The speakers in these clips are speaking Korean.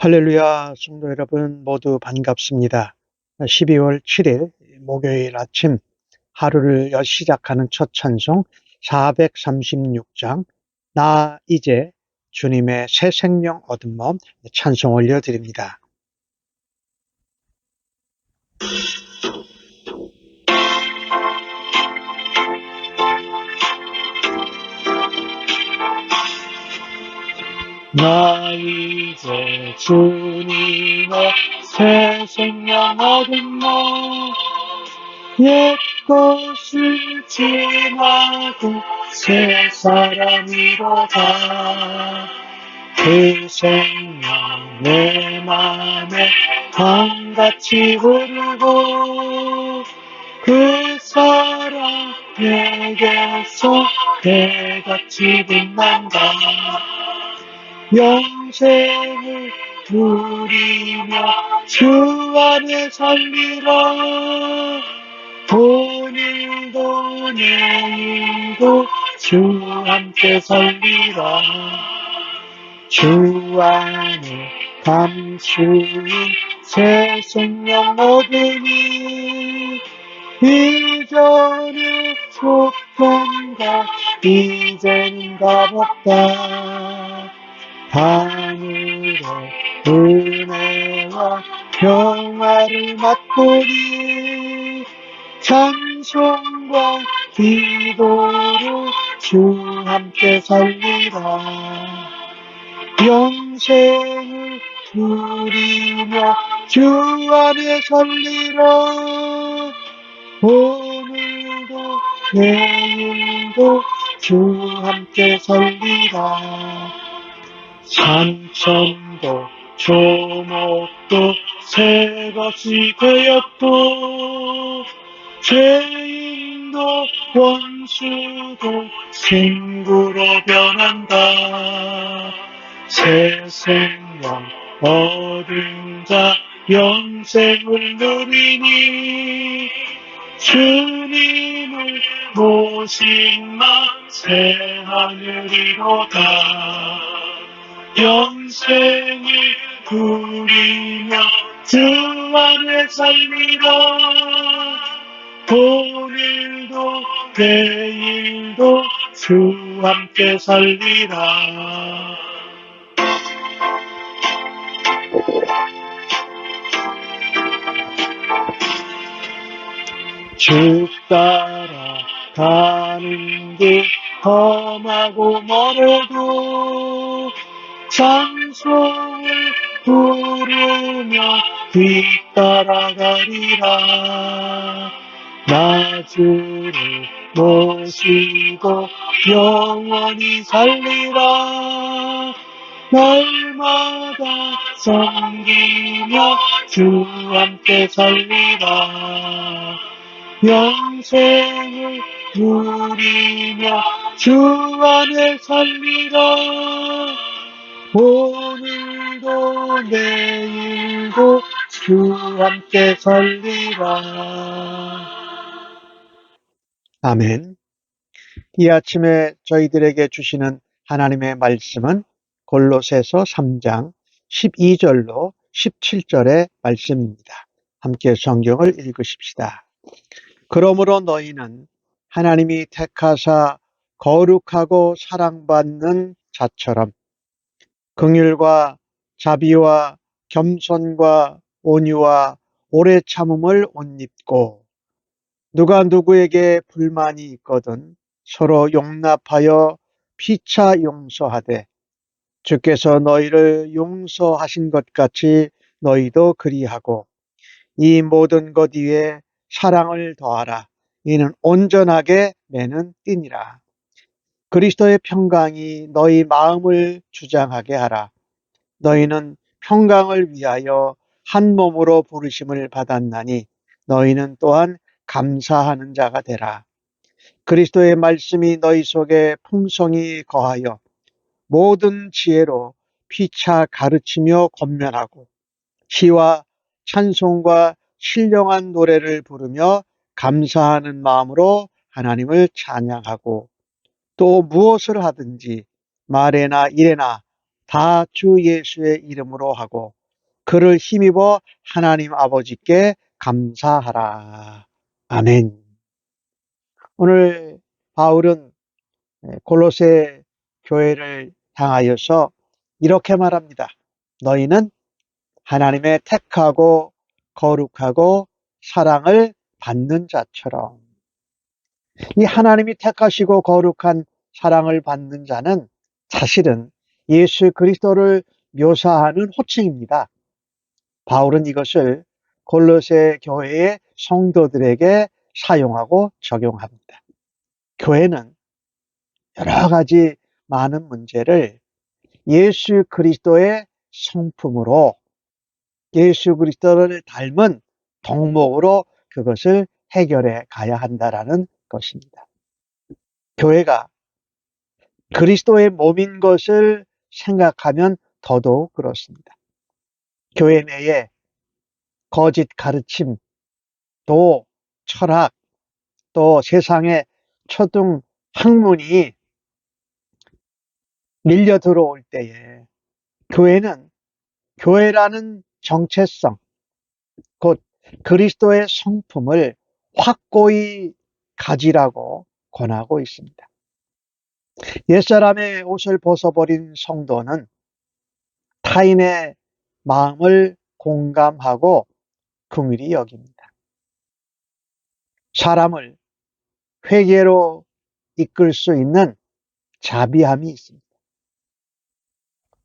할렐루야, 성도 여러분 모두 반갑습니다. 12월 7일 목요일 아침 하루를 시작하는 첫 찬송 436장 나 이제 주님의 새 생명 얻은 몸 찬송 올려드립니다. 나 이제 주님의 새 생명 얻은 몸 옛 것을 지나고 새 사람이로다. 그 생명 내 맘에 강같이 흐르고 그 사랑 내게서 해같이 빛난다. 영생을 누리며 주 안에 살리라. 오늘도 내일도 주 함께 살리라. 주 안에 감추인 새 생명 얻으니 이전에 속한가 이젠 값없다. 하늘의 은혜와 평화를 맛보니 찬송과 기도로 주 함께 살리라. 영생을 누리며 주 안에 살리라. 오늘도 내일도 주 함께 살리라. 산천도 조목도 새 것이 되었고 죄인도 원수도 친구로 변한다. 새 생명 얻은 자 영생을 누리니 주님을 모신 마 새 하늘이로다. 영생을 누리며 주 안에 살리라. 오늘도 내일도 주 함께 살리라. 주 따라 가는 길 험하고 멀어도 찬송을 부르며 뒤따라가리라. 나 주를 모시고 영원히 살리라. 날마다 섬기며 주 함께 살리라. 영생을 누리며 주 안에 살리라. 오늘도 내일도 주 함께 살리라. 아멘. 이 아침에 저희들에게 주시는 하나님의 말씀은 골로새서 3장 12절로 17절의 말씀입니다. 함께 성경을 읽으십시다. 그러므로 너희는 하나님이 택하사 거룩하고 사랑받는 자처럼 긍휼과 자비와 겸손과 온유와 오래 참음을 옷 입고 누가 누구에게 불만이 있거든 서로 용납하여 피차 용서하되 주께서 너희를 용서하신 것 같이 너희도 그리하고 이 모든 것 위에 사랑을 더하라. 이는 온전하게 매는 띠니라. 그리스도의 평강이 너희 마음을 주장하게 하라. 너희는 평강을 위하여 한 몸으로 부르심을 받았나니 너희는 또한 감사하는 자가 되라. 그리스도의 말씀이 너희 속에 풍성히 거하여 모든 지혜로 피차 가르치며 권면하고 시와 찬송과 신령한 노래를 부르며 감사하는 마음으로 하나님을 찬양하고 또 무엇을 하든지 말에나 일에나 다 주 예수의 이름으로 하고 그를 힘입어 하나님 아버지께 감사하라. 아멘. 오늘 바울은 골로새 교회를 향하여서 이렇게 말합니다. 너희는 하나님의 택하고 거룩하고 사랑을 받는 자처럼. 이 하나님이 택하시고 거룩한 사랑을 받는 자는 사실은 예수 그리스도를 묘사하는 호칭입니다. 바울은 이것을 골로새 교회의 성도들에게 사용하고 적용합니다. 교회는 여러 가지 많은 문제를 예수 그리스도의 성품으로, 예수 그리스도를 닮은 덕목으로 그것을 해결해 가야 한다라는 것입니다. 교회가 그리스도의 몸인 것을 생각하면 더더욱 그렇습니다. 교회 내에 거짓 가르침, 또 철학, 또 세상의 초등 학문이 밀려 들어올 때에 교회는 교회라는 정체성, 곧 그리스도의 성품을 확고히 가지라고 권하고 있습니다. 옛사람의 옷을 벗어버린 성도는 타인의 마음을 공감하고 긍휼히 여깁니다. 사람을 회개로 이끌 수 있는 자비함이 있습니다.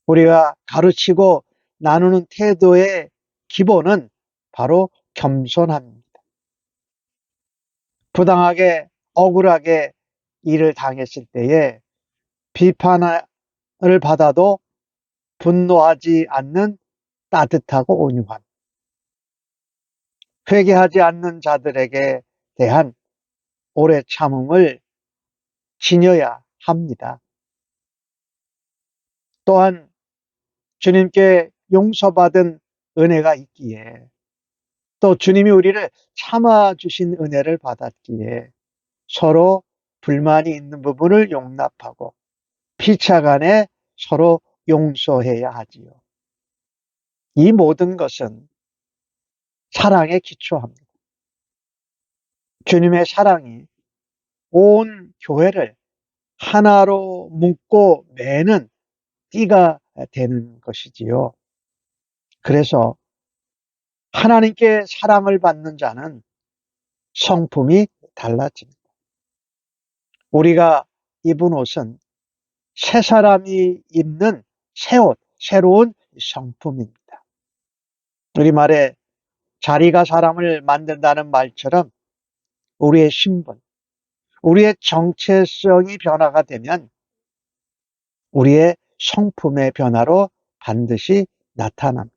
우리가 가르치고 나누는 태도의 기본은 바로 겸손함입니다. 부당하게 억울하게 일을 당했을 때에 비판을 받아도 분노하지 않는 따뜻하고 온유함, 회개하지 않는 자들에게 대한 오래 참음을 지녀야 합니다. 또한 주님께 용서받은 은혜가 있기에, 또 주님이 우리를 참아주신 은혜를 받았기에 서로 불만이 있는 부분을 용납하고 피차간에 서로 용서해야 하지요. 이 모든 것은 사랑에 기초합니다. 주님의 사랑이 온 교회를 하나로 묶고 매는 띠가 되는 것이지요. 그래서 하나님께 사랑을 받는 자는 성품이 달라집니다. 우리가 입은 옷은 새 사람이 입는 새 옷, 새로운 성품입니다. 우리말에 자리가 사람을 만든다는 말처럼 우리의 신분, 우리의 정체성이 변화가 되면 우리의 성품의 변화로 반드시 나타납니다.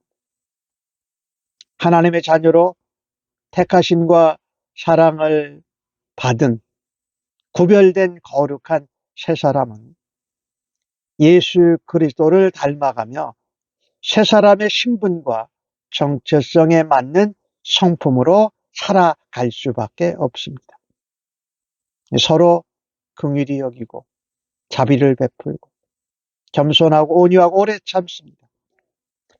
하나님의 자녀로 택하심과 사랑을 받은 구별된 거룩한 새 사람은 예수 그리스도를 닮아가며 새 사람의 신분과 정체성에 맞는 성품으로 살아갈 수밖에 없습니다. 서로 긍휼히 여기고 자비를 베풀고 겸손하고 온유하고 오래 참습니다.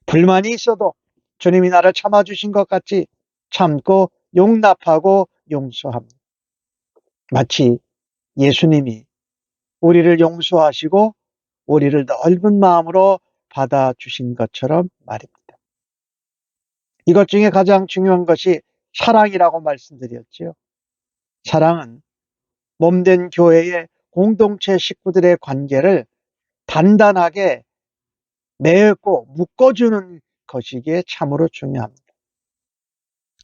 불만이 있어도 주님이 나를 참아주신 것 같이 참고 용납하고 용서합니다. 마치 예수님이 우리를 용서하시고 우리를 넓은 마음으로 받아주신 것처럼 말입니다. 이것 중에 가장 중요한 것이 사랑이라고 말씀드렸죠. 사랑은 몸된 교회의 공동체 식구들의 관계를 단단하게 맺고 묶어주는 것이기에 참으로 중요합니다.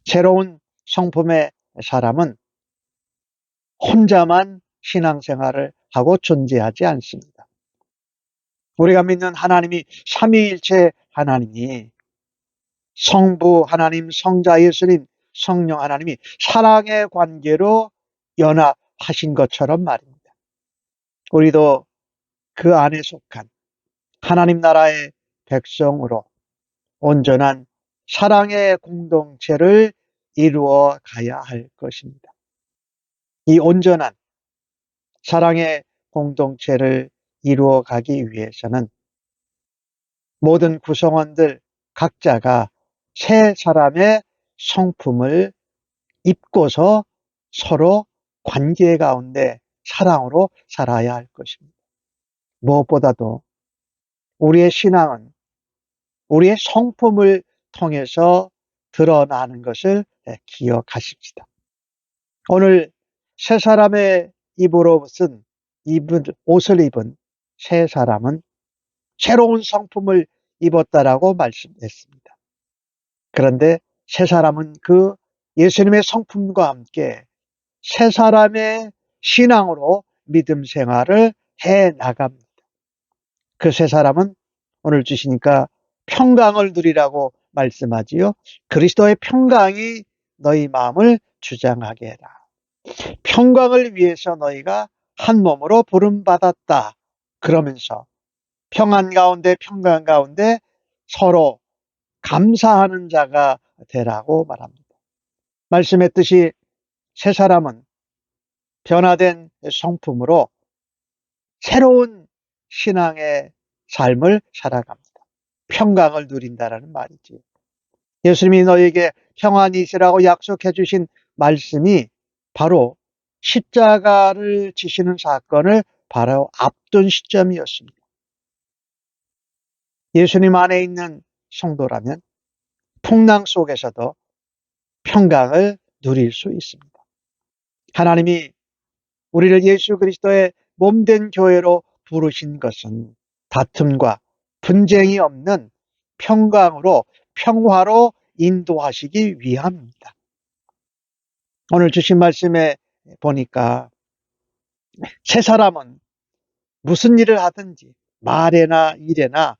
새로운 성품의 사람은 혼자만 신앙생활을 하고 존재하지 않습니다. 우리가 믿는 하나님이 삼위일체 하나님이 성부 하나님, 성자 예수님, 성령 하나님이 사랑의 관계로 연합하신 것처럼 말입니다. 우리도 그 안에 속한 하나님 나라의 백성으로 온전한 사랑의 공동체를 이루어 가야 할 것입니다. 이 온전한 사랑의 공동체를 이루어 가기 위해서는 모든 구성원들 각자가 새 사람의 성품을 입고서 서로 관계 가운데 사랑으로 살아야 할 것입니다. 무엇보다도 우리의 신앙은 우리의 성품을 통해서 드러나는 것을 기억하십시다. 오늘 새 사람의 옷을 입은 새 사람은 새로운 성품을 입었다라고 말씀했습니다. 그런데 새 사람은 그 예수님의 성품과 함께 새 사람의 신앙으로 믿음 생활을 해 나갑니다. 그 새 사람은 오늘 주시니까 평강을 누리라고 말씀하지요. 그리스도의 평강이 너희 마음을 주장하게 해라. 평강을 위해서 너희가 한 몸으로 부름받았다. 그러면서 평안 가운데 평강 가운데 서로 감사하는 자가 되라고 말합니다. 말씀했듯이 새 사람은 변화된 성품으로 새로운 신앙의 삶을 살아갑니다. 평강을 누린다라는 말이지. 예수님이 너에게 평안이 있으라고 약속해 주신 말씀이 바로 십자가를 지시는 사건을 바로 앞둔 시점이었습니다. 예수님 안에 있는 성도라면 풍랑 속에서도 평강을 누릴 수 있습니다. 하나님이 우리를 예수 그리스도의 몸된 교회로 부르신 것은 다툼과 분쟁이 없는 평강으로 평화로 인도하시기 위함입니다. 오늘 주신 말씀에 보니까 새 사람은 무슨 일을 하든지 말에나 일에나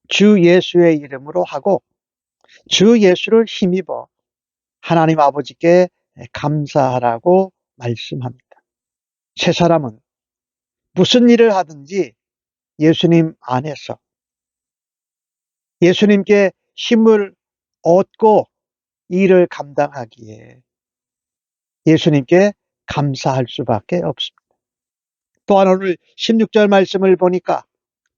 주 예수의 이름으로 하고 주 예수를 힘입어 하나님 아버지께 감사하라고 말씀합니다. 새 사람은 무슨 일을 하든지 예수님 안에서 예수님께 힘을 얻고 일을 감당하기에 예수님께 감사할 수밖에 없습니다. 또한 오늘 16절 말씀을 보니까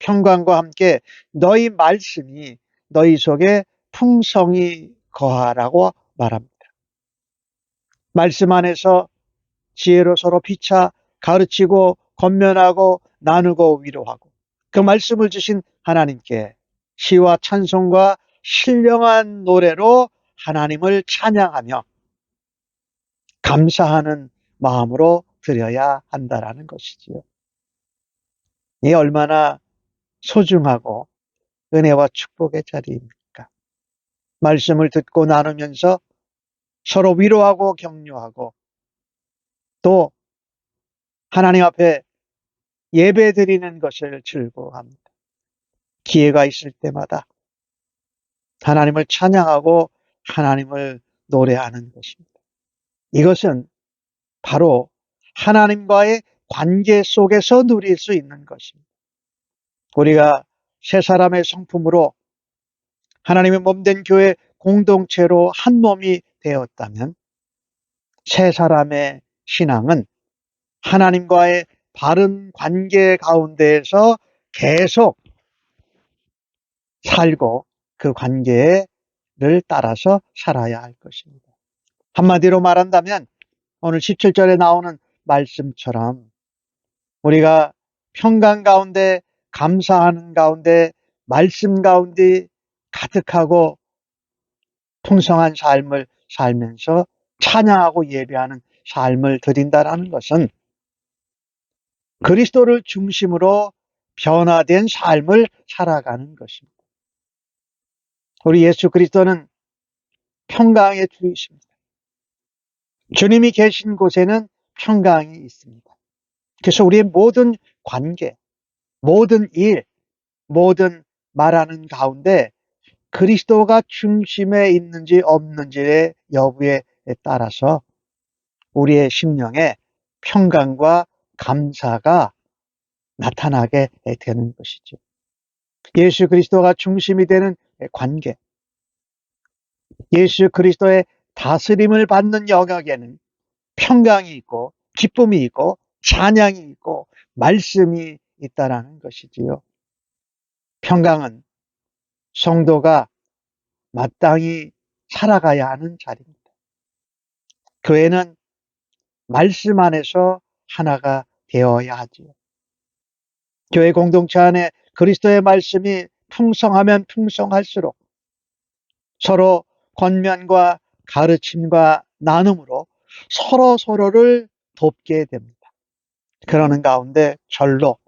평강과 함께 너희 말씀이 너희 속에 풍성히 거하라고 말합니다. 말씀 안에서 지혜로 서로 피차 가르치고 권면하고 나누고 위로하고 그 말씀을 주신 하나님께 시와 찬송과 신령한 노래로 하나님을 찬양하며 감사하는 마음으로 드려야 한다라는 것이지요. 이 얼마나 소중하고 은혜와 축복의 자리입니까? 말씀을 듣고 나누면서 서로 위로하고 격려하고 또 하나님 앞에 예배 드리는 것을 즐거워합니다. 기회가 있을 때마다 하나님을 찬양하고 하나님을 노래하는 것입니다. 이것은 바로 하나님과의 관계 속에서 누릴 수 있는 것입니다. 우리가 새 사람의 성품으로 하나님의 몸된 교회 공동체로 한 몸이 되었다면 새 사람의 신앙은 하나님과의 바른 관계 가운데에서 계속 살고 그 관계를 따라서 살아야 할 것입니다. 한마디로 말한다면 오늘 17절에 나오는 말씀처럼 우리가 평강 가운데 감사하는 가운데 말씀 가운데 가득하고 풍성한 삶을 살면서 찬양하고 예배하는 삶을 드린다라는 것은 그리스도를 중심으로 변화된 삶을 살아가는 것입니다. 우리 예수 그리스도는 평강의 주이십니다. 주님이 계신 곳에는 평강이 있습니다. 그래서 우리의 모든 관계, 모든 일, 모든 말하는 가운데 그리스도가 중심에 있는지 없는지의 여부에 따라서 우리의 심령에 평강과 감사가 나타나게 되는 것이죠. 예수 그리스도가 중심이 되는 관계, 예수 그리스도의 다스림을 받는 영역에는 평강이 있고 기쁨이 있고 찬양이 있고 말씀이 있다라는 것이지요. 평강은 성도가 마땅히 살아가야 하는 자리입니다. 교회는 말씀 안에서 하나가 되어야 하지요. 교회 공동체 안에 그리스도의 말씀이 풍성하면 풍성할수록 서로 권면과 가르침과 나눔으로 서로를 돕게 됩니다. 그러는 가운데 절로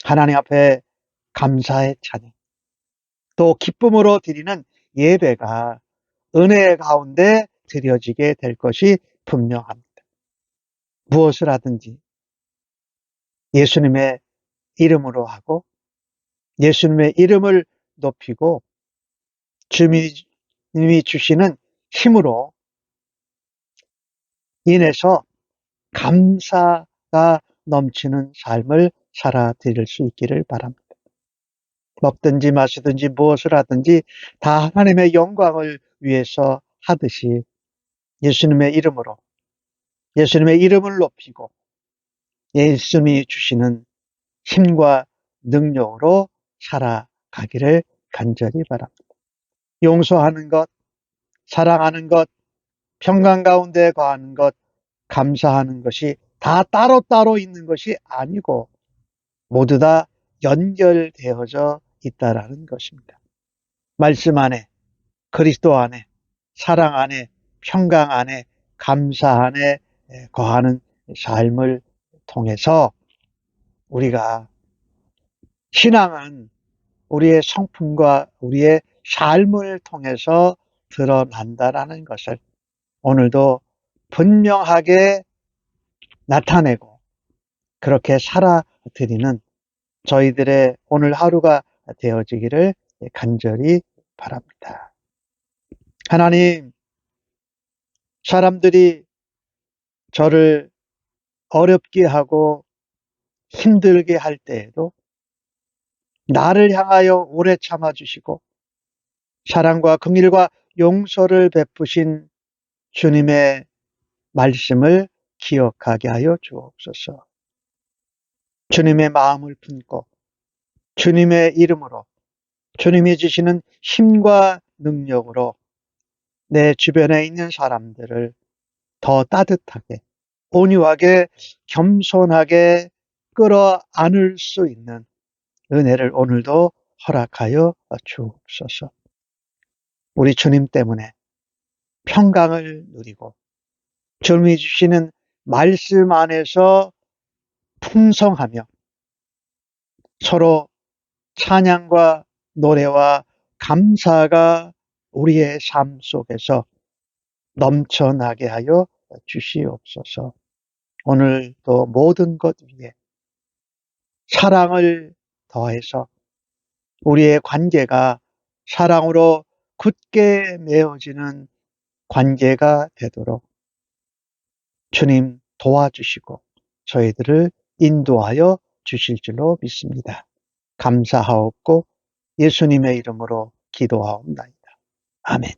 하나님 앞에 감사의 찬양, 또 기쁨으로 드리는 예배가 은혜 가운데 드려지게 될 것이 분명합니다. 무엇을 하든지 예수님의 이름으로 하고 예수님의 이름을 높이고 주님이 주시는 힘으로 인해서 감사가 넘치는 삶을 살아드릴 수 있기를 바랍니다. 먹든지 마시든지 무엇을 하든지 다 하나님의 영광을 위해서 하듯이 예수님의 이름으로 예수님의 이름을 높이고 예수님이 주시는 힘과 능력으로 살아가기를 간절히 바랍니다. 용서하는 것, 사랑하는 것, 평강 가운데 거하는 것, 감사하는 것이 다 따로따로 있는 것이 아니고 모두 다 연결되어져 있다라는 것입니다. 말씀 안에, 그리스도 안에, 사랑 안에, 평강 안에, 감사 안에 거하는 삶을 통해서 우리가 신앙은 우리의 성품과 우리의 삶을 통해서 드러난다라는 것을 오늘도 분명하게 나타내고 그렇게 살아드리는 저희들의 오늘 하루가 되어지기를 간절히 바랍니다. 하나님, 사람들이 저를 어렵게 하고 힘들게 할 때에도 나를 향하여 오래 참아주시고 사랑과 긍휼과 용서를 베푸신 주님의 말씀을 기억하게 하여 주옵소서. 주님의 마음을 품고 주님의 이름으로 주님이 주시는 힘과 능력으로 내 주변에 있는 사람들을 더 따뜻하게, 온유하게, 겸손하게 끌어안을 수 있는 은혜를 오늘도 허락하여 주옵소서. 우리 주님 때문에 평강을 누리고 주님이 주시는 말씀 안에서 풍성하며 서로 찬양과 노래와 감사가 우리의 삶 속에서 넘쳐나게 하여 주시옵소서. 오늘도 모든 것 위에 사랑을 더해서 우리의 관계가 사랑으로 굳게 메어지는 관계가 되도록 주님 도와주시고 저희들을 인도하여 주실 줄로 믿습니다. 감사하옵고 예수님의 이름으로 기도하옵나이다. 아멘.